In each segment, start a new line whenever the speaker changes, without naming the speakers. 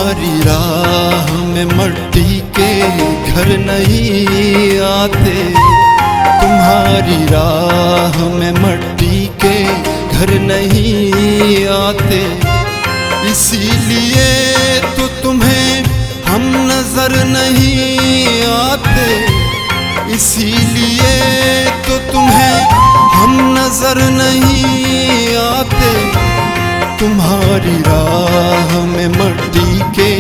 तुम्हारी राह में मट्टी के घर नहीं आते, तुम्हारी राह में मट्टी के घर नहीं आते। इसीलिए तो तुम्हें हम नजर नहीं आते, इसीलिए तो तुम्हें हम नजर नहीं आते। तुम्हारी राह में मट्टी के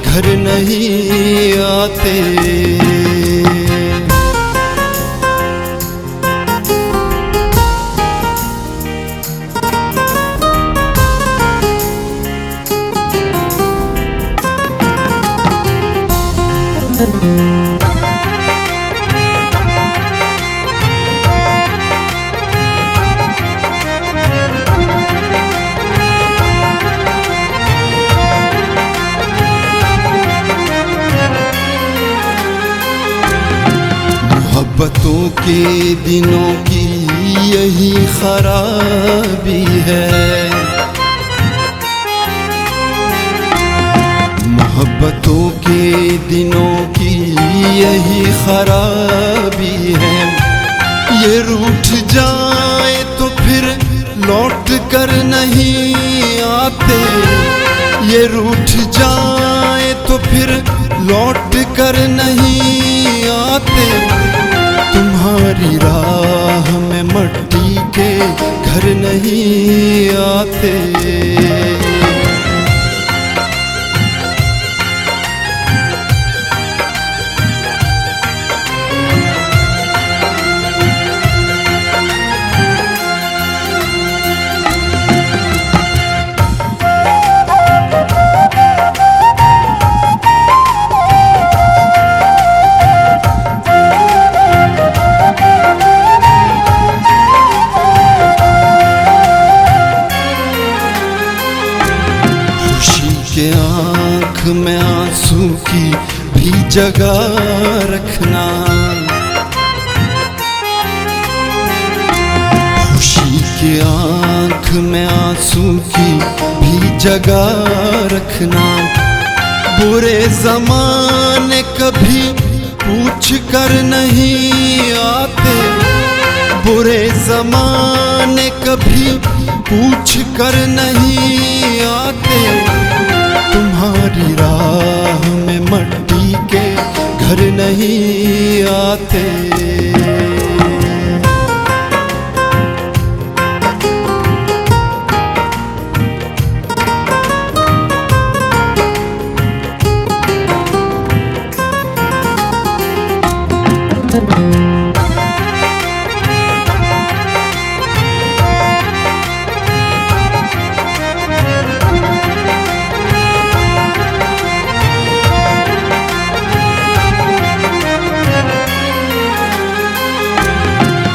घर नहीं आते। मोहब्बतों के दिनों की यही खराबी है, मोहब्बतों के दिनों की यही खराबी है। ये रूठ जाए तो फिर लौट कर नहीं आते, ये रूठ जाए तो फिर लौट कर नहीं आते। तुम्हारी राह में मट्टी के घर नहीं आते। के आँख में आंसू की भी जगह रखना, खुशी के आँख में आंसू की भी जगह रखना। बुरे ज़माने कभी पूछ कर नहीं आते, बुरे ज़माने कभी पूछ कर नहीं आते। तुम्हारी राह में मट्टी के घर नहीं आते।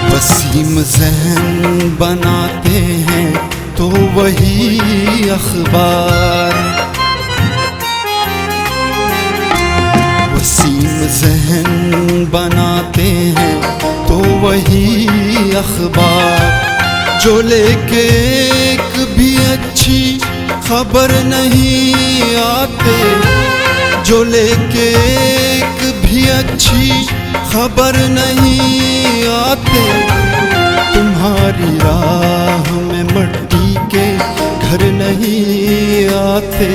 वसीम ज़हन बनाते हैं तो वही अखबार, वसीम ज़हन बनाते हैं तो वही अखबार। जो लेके एक भी अच्छी खबर नहीं आते, जो लेके एक भी अच्छी खबर नहीं आते। तुम्हारी राह में मट्टी के घर नहीं आते।